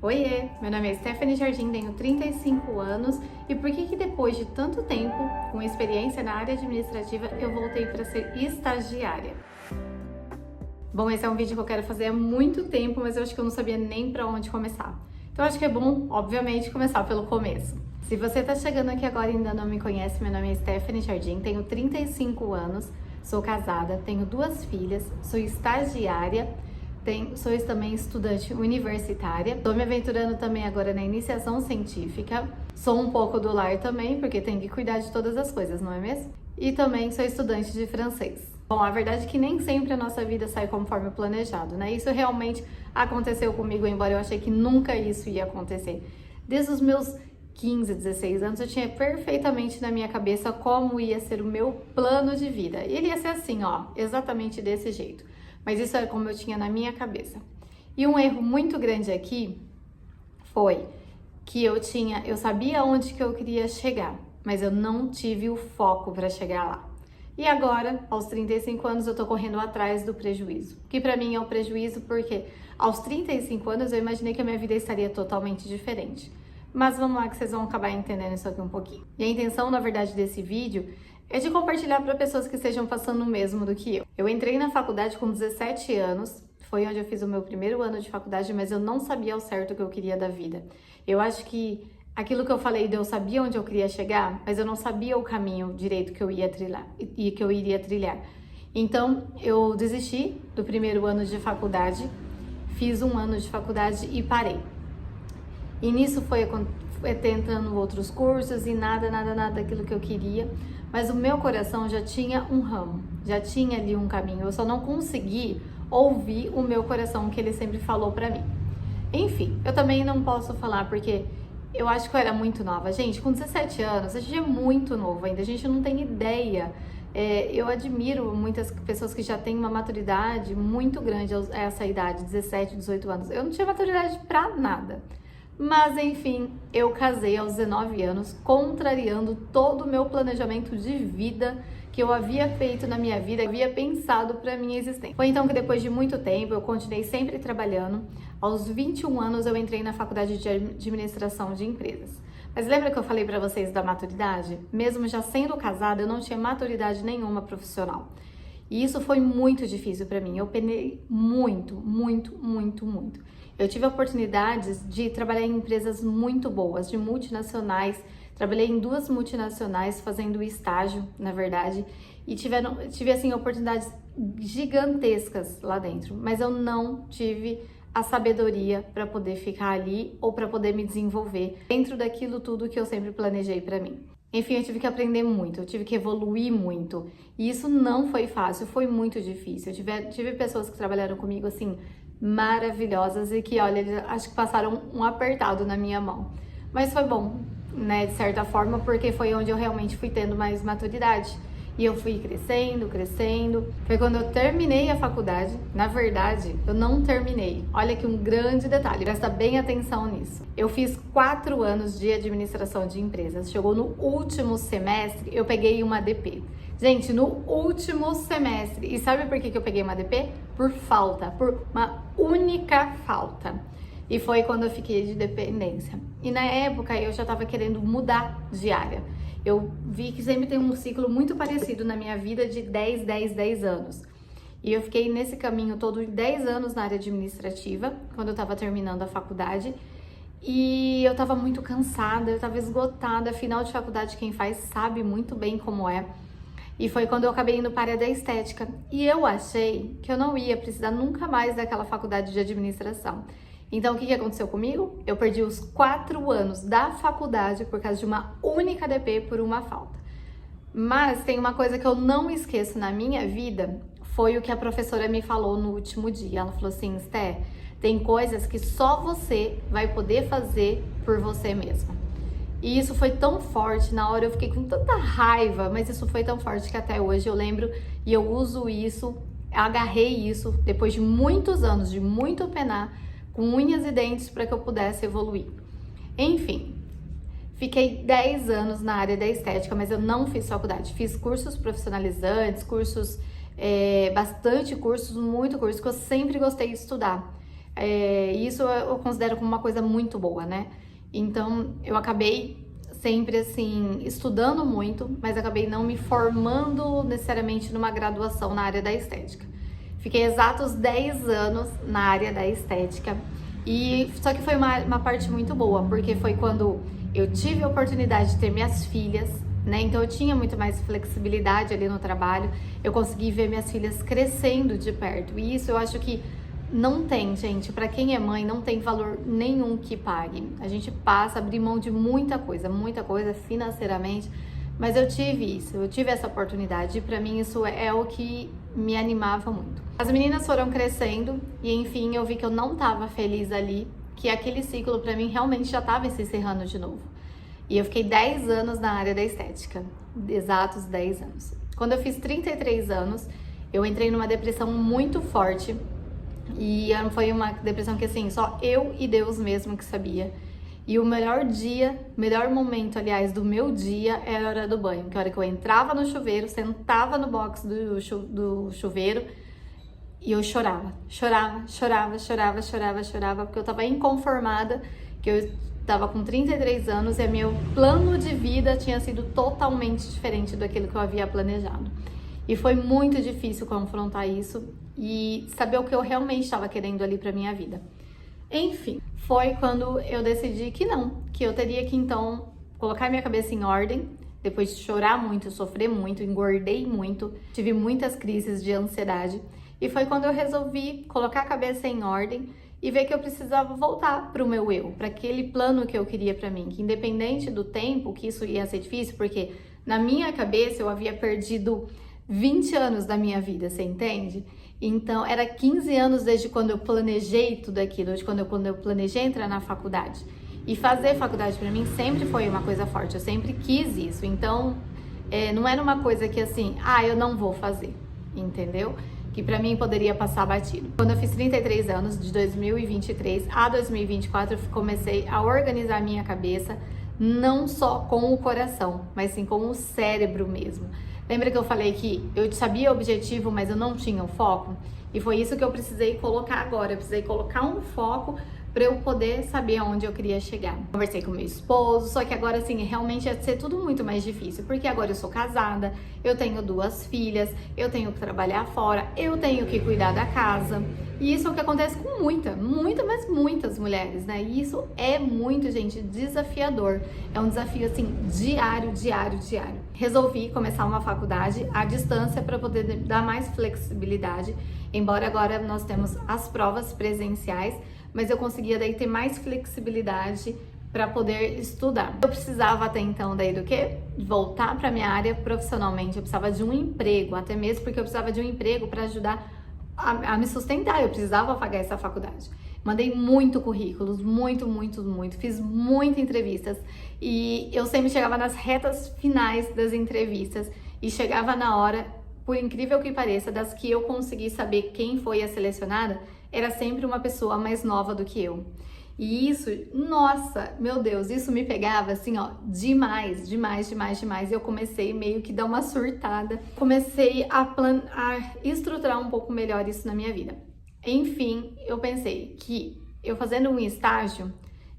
Oiê, meu nome é Stephanie Jardim, tenho 35 anos e por que depois de tanto tempo, com experiência na área administrativa, eu voltei para ser estagiária? Bom, esse é um vídeo que eu quero fazer há muito tempo, mas eu acho que eu não sabia nem para onde começar. Então acho que é bom, obviamente, começar pelo começo. Se você está chegando aqui agora e ainda não me conhece, meu nome é Stephanie Jardim, tenho 35 anos, sou casada, tenho 2 filhas, sou estagiária, sou também estudante universitária, estou me aventurando também agora na iniciação científica, sou um pouco do lar também, porque tenho que cuidar de todas as coisas, não é mesmo? E também sou estudante de francês. Bom, a verdade é que nem sempre a nossa vida sai conforme planejado, né? Isso realmente aconteceu comigo, embora eu achei que nunca isso ia acontecer. Desde os meus 15, 16 anos, eu tinha perfeitamente na minha cabeça como ia ser o meu plano de vida. E ele ia ser assim, ó, exatamente desse jeito. Mas isso era como eu tinha na minha cabeça. E um erro muito grande aqui foi que eu sabia onde que eu queria chegar, mas eu não tive o foco para chegar lá. E agora, aos 35 anos, eu tô correndo atrás do prejuízo. Que para mim é um prejuízo porque aos 35 anos eu imaginei que a minha vida estaria totalmente diferente. Mas vamos lá que vocês vão acabar entendendo isso aqui um pouquinho. E a intenção, na verdade, desse vídeo é de compartilhar para pessoas que estejam passando o mesmo do que eu. Eu entrei na faculdade com 17 anos, foi onde eu fiz o meu primeiro ano de faculdade, mas eu não sabia ao certo o que eu queria da vida. Eu acho que aquilo que eu falei, eu sabia onde eu queria chegar, mas eu não sabia o caminho direito que eu ia trilhar e que eu iria trilhar. Então, eu desisti do primeiro ano de faculdade, fiz um ano de faculdade e parei. E nisso foi tentando outros cursos e nada daquilo que eu queria. Mas o meu coração já tinha um ramo, já tinha ali um caminho. Eu só não consegui ouvir o meu coração, que ele sempre falou pra mim. Enfim, eu também não posso falar porque eu acho que eu era muito nova. Gente, com 17 anos, a gente é muito novo ainda, a gente não tem ideia. Eu admiro muitas pessoas que já têm uma maturidade muito grande a essa idade, 17, 18 anos. Eu não tinha maturidade pra nada. Mas enfim, eu casei aos 19 anos, contrariando todo o meu planejamento de vida que eu havia feito na minha vida, havia pensado para minha existência. Foi então que depois de muito tempo, eu continuei sempre trabalhando. Aos 21 anos eu entrei na faculdade de administração de empresas. Mas lembra que eu falei para vocês da maturidade? Mesmo já sendo casada, eu não tinha maturidade nenhuma profissional. E isso foi muito difícil para mim. Eu penei muito. Eu tive oportunidades de trabalhar em empresas muito boas, de multinacionais. Trabalhei em 2 multinacionais fazendo estágio, na verdade, e tive assim oportunidades gigantescas lá dentro, mas eu não tive a sabedoria para poder ficar ali ou para poder me desenvolver dentro daquilo tudo que eu sempre planejei para mim. Enfim, eu tive que aprender muito, eu tive que evoluir muito, e isso não foi fácil, foi muito difícil. Eu tive pessoas que trabalharam comigo assim maravilhosas e que, olha, acho que passaram um apertado na minha mão. Mas foi bom, né, de certa forma, porque foi onde eu realmente fui tendo mais maturidade. E eu fui crescendo. Foi quando eu terminei a faculdade. Na verdade, eu não terminei. Olha que um grande detalhe, presta bem atenção nisso. Eu fiz 4 anos de administração de empresas. Chegou no último semestre, eu peguei uma ADP. Gente, no último semestre. E sabe por que eu peguei uma ADP? Por uma única falta. E foi quando eu fiquei de dependência. E na época eu já estava querendo mudar de área. Eu vi que sempre tem um ciclo muito parecido na minha vida de 10 anos. E eu fiquei nesse caminho todo 10 anos na área administrativa, quando eu estava terminando a faculdade. E eu estava muito cansada, eu estava esgotada. Final de faculdade, quem faz sabe muito bem como é. E foi quando eu acabei indo para a área da estética. E eu achei que eu não ia precisar nunca mais daquela faculdade de administração. Então, o que aconteceu comigo? Eu perdi os 4 anos da faculdade por causa de uma única DP por uma falta. Mas tem uma coisa que eu não esqueço na minha vida, foi o que a professora me falou no último dia. Ela falou assim, Sté, tem coisas que só você vai poder fazer por você mesma. E isso foi tão forte, na hora eu fiquei com tanta raiva, mas isso foi tão forte que até hoje eu lembro e eu uso isso, agarrei isso depois de muitos anos, de muito penar, com unhas e dentes para que eu pudesse evoluir. Enfim, fiquei 10 anos na área da estética, mas eu não fiz faculdade. Fiz cursos profissionalizantes, bastante cursos, muito cursos, que eu sempre gostei de estudar. Isso eu considero como uma coisa muito boa, né? Então, eu acabei sempre, assim, estudando muito, mas acabei não me formando necessariamente numa graduação na área da estética. Fiquei exatos 10 anos na área da estética, e só que foi uma parte muito boa, porque foi quando eu tive a oportunidade de ter minhas filhas, né? Então eu tinha muito mais flexibilidade ali no trabalho, eu consegui ver minhas filhas crescendo de perto, e isso eu acho que não tem, gente, pra quem é mãe, não tem valor nenhum que pague. A gente passa a abrir mão de muita coisa financeiramente, mas eu tive essa oportunidade, e pra mim isso é o que me animava muito. As meninas foram crescendo e enfim, eu vi que eu não tava feliz ali, que aquele ciclo pra mim realmente já tava se encerrando de novo. E eu fiquei 10 anos na área da estética, exatos 10 anos. Quando eu fiz 33 anos, eu entrei numa depressão muito forte, e foi uma depressão que assim, só eu e Deus mesmo que sabia. E o melhor momento, aliás, do meu dia era a hora do banho, que é a hora que eu entrava no chuveiro, sentava no box do chuveiro e eu chorava, porque eu tava inconformada, que eu tava com 33 anos e meu plano de vida tinha sido totalmente diferente daquilo que eu havia planejado. E foi muito difícil confrontar isso e saber o que eu realmente estava querendo ali para minha vida. Enfim, foi quando eu decidi que eu teria que então colocar minha cabeça em ordem, depois de chorar muito, sofrer muito, engordei muito, tive muitas crises de ansiedade, e foi quando eu resolvi colocar a cabeça em ordem e ver que eu precisava voltar para o meu eu, para aquele plano que eu queria para mim, que independente do tempo, que isso ia ser difícil, porque na minha cabeça eu havia perdido 20 anos da minha vida, você entende? Então, era 15 anos desde quando eu planejei tudo aquilo, desde quando eu planejei entrar na faculdade. E fazer faculdade para mim sempre foi uma coisa forte, eu sempre quis isso. Então, não era uma coisa que assim, eu não vou fazer, entendeu? Que para mim poderia passar batido. Quando eu fiz 33 anos, de 2023 a 2024, eu comecei a organizar minha cabeça, não só com o coração, mas sim com o cérebro mesmo. Lembra que eu falei que eu sabia o objetivo, mas eu não tinha o foco? E foi isso que eu precisei colocar agora. Eu precisei colocar um foco para eu poder saber aonde eu queria chegar. Conversei com meu esposo, só que agora assim, realmente ia ser tudo muito mais difícil, porque agora eu sou casada, eu tenho 2 filhas, eu tenho que trabalhar fora, eu tenho que cuidar da casa. E isso é o que acontece com mas muitas mulheres, né? E isso é muito, gente, desafiador. É um desafio, assim, diário. Resolvi começar uma faculdade à distância para poder dar mais flexibilidade, embora agora nós temos as provas presenciais, mas eu conseguia daí ter mais flexibilidade para poder estudar. Eu precisava até então daí do quê? Voltar para minha área profissionalmente. Eu precisava de um emprego, até mesmo porque eu precisava de um emprego para ajudar a me sustentar. Eu precisava pagar essa faculdade. Mandei muito currículos, muito. Fiz muitas entrevistas e eu sempre chegava nas retas finais das entrevistas e chegava na hora, por incrível que pareça, das que eu consegui saber quem foi a selecionada, era sempre uma pessoa mais nova do que eu. E isso, nossa, meu Deus, isso me pegava assim, ó, demais. E eu comecei meio que dar uma surtada. Comecei a estruturar um pouco melhor isso na minha vida. Enfim, eu pensei que eu fazendo um estágio,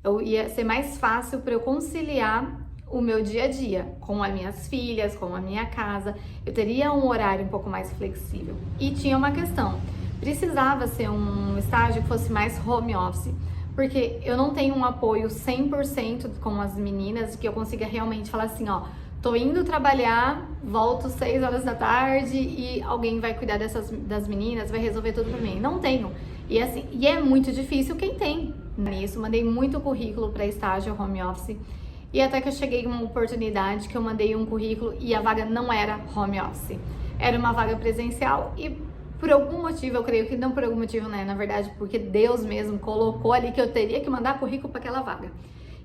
eu ia ser mais fácil para eu conciliar o meu dia a dia com as minhas filhas, com a minha casa. Eu teria um horário um pouco mais flexível. E tinha uma questão, precisava ser um estágio que fosse mais home office, porque eu não tenho um apoio 100% com as meninas, que eu consiga realmente falar assim, ó, tô indo trabalhar, volto 6 horas da tarde e alguém vai cuidar das meninas, vai resolver tudo pra mim. Não tenho. E assim, é muito difícil quem tem nisso. Mandei muito currículo para estágio home office. E até que eu cheguei em uma oportunidade que eu mandei um currículo e a vaga não era home office. Era uma vaga presencial e por algum motivo, eu creio que não por algum motivo, né? Na verdade, porque Deus mesmo colocou ali que eu teria que mandar currículo para aquela vaga.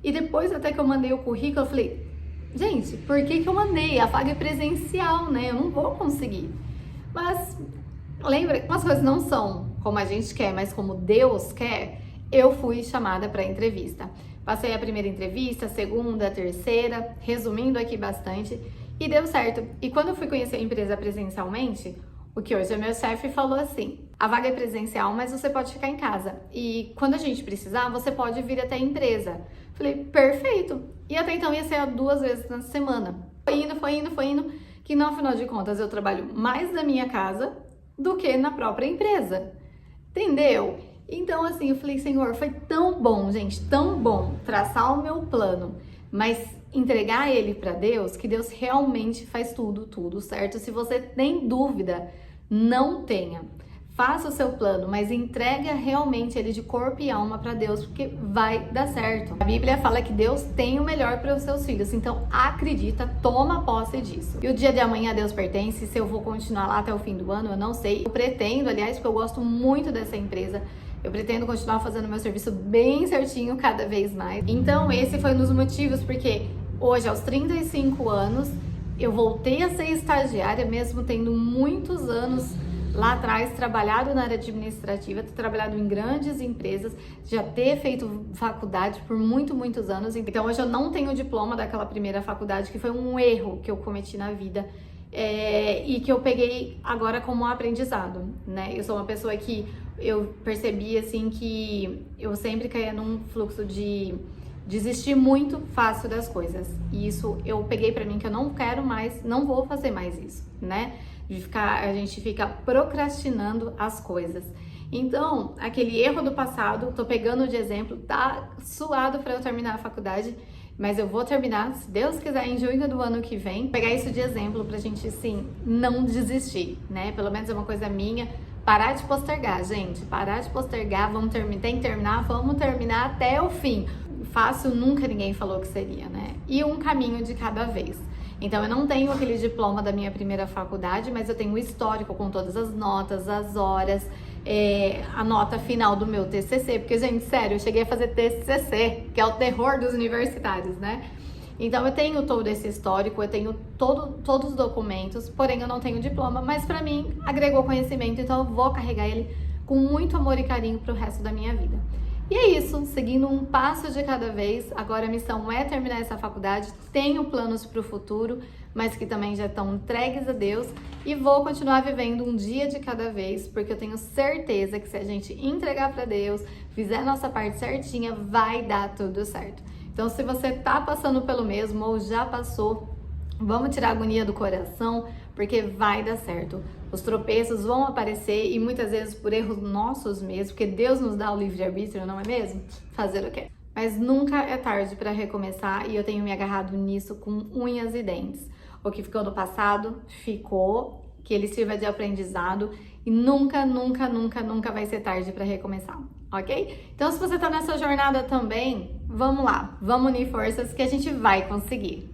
E depois até que eu mandei o currículo, eu falei, gente, por que eu mandei? A vaga é presencial, né? Eu não vou conseguir. Mas lembra, as coisas não são como a gente quer, mas como Deus quer. Eu fui chamada para entrevista. Passei a primeira entrevista, a segunda, a terceira, resumindo aqui bastante, e deu certo. E quando eu fui conhecer a empresa presencialmente, o que hoje é meu chefe falou assim, a vaga é presencial, mas você pode ficar em casa. E quando a gente precisar, você pode vir até a empresa. Falei, perfeito. E até então ia ser 2 vezes na semana. Foi indo, que no final de contas eu trabalho mais da minha casa do que na própria empresa. Entendeu? Então, assim, eu falei, Senhor, foi tão bom, gente, tão bom traçar o meu plano, mas entregar ele para Deus, que Deus realmente faz tudo certo. Se você tem dúvida, não tenha. Faça o seu plano, mas entrega realmente ele de corpo e alma para Deus, porque vai dar certo. A Bíblia fala que Deus tem o melhor para os seus filhos, então acredita, toma posse disso. E o dia de amanhã a Deus pertence, se eu vou continuar lá até o fim do ano, eu não sei. Eu pretendo, aliás, porque eu gosto muito dessa empresa, eu pretendo continuar fazendo meu serviço bem certinho cada vez mais. Então esse foi um dos motivos, porque hoje, aos 35 anos, eu voltei a ser estagiária, mesmo tendo muitos anos lá atrás trabalhado na área administrativa, ter trabalhado em grandes empresas, já ter feito faculdade por muitos anos. Então hoje eu não tenho o diploma daquela primeira faculdade, que foi um erro que eu cometi na vida e que eu peguei agora como aprendizado, né? Eu sou uma pessoa que eu percebi assim que eu sempre caía num fluxo de desistir muito fácil das coisas. E isso eu peguei pra mim que eu não quero mais, não vou fazer mais isso, né? A gente fica procrastinando as coisas. Então, aquele erro do passado, tô pegando de exemplo, tá suado para eu terminar a faculdade, mas eu vou terminar, se Deus quiser, em junho do ano que vem. Pegar isso de exemplo pra gente, assim, não desistir, né? Pelo menos é uma coisa minha. Parar de postergar, gente. Parar de postergar, tem que terminar, vamos terminar até o fim. Fácil nunca ninguém falou que seria, né? E um caminho de cada vez. Então, eu não tenho aquele diploma da minha primeira faculdade, mas eu tenho o histórico com todas as notas, as horas, a nota final do meu TCC. Porque, gente, sério, eu cheguei a fazer TCC, que é o terror dos universitários, né? Então, eu tenho todo esse histórico, eu tenho todos os documentos, porém eu não tenho diploma, mas pra mim agregou conhecimento, então eu vou carregar ele com muito amor e carinho pro resto da minha vida. E é isso, seguindo um passo de cada vez. Agora a missão é terminar essa faculdade, tenho planos para o futuro, mas que também já estão entregues a Deus, e vou continuar vivendo um dia de cada vez, porque eu tenho certeza que se a gente entregar para Deus, fizer a nossa parte certinha, vai dar tudo certo. Então, se você tá passando pelo mesmo ou já passou, vamos tirar a agonia do coração, porque vai dar certo. Os tropeços vão aparecer e muitas vezes por erros nossos mesmos, porque Deus nos dá o livre-arbítrio, não é mesmo? Fazer o quê? Mas nunca é tarde para recomeçar, e eu tenho me agarrado nisso com unhas e dentes. O que ficou no passado, ficou, que ele sirva de aprendizado, e nunca vai ser tarde para recomeçar, ok? Então, se você tá nessa jornada também, vamos lá, vamos unir forças que a gente vai conseguir.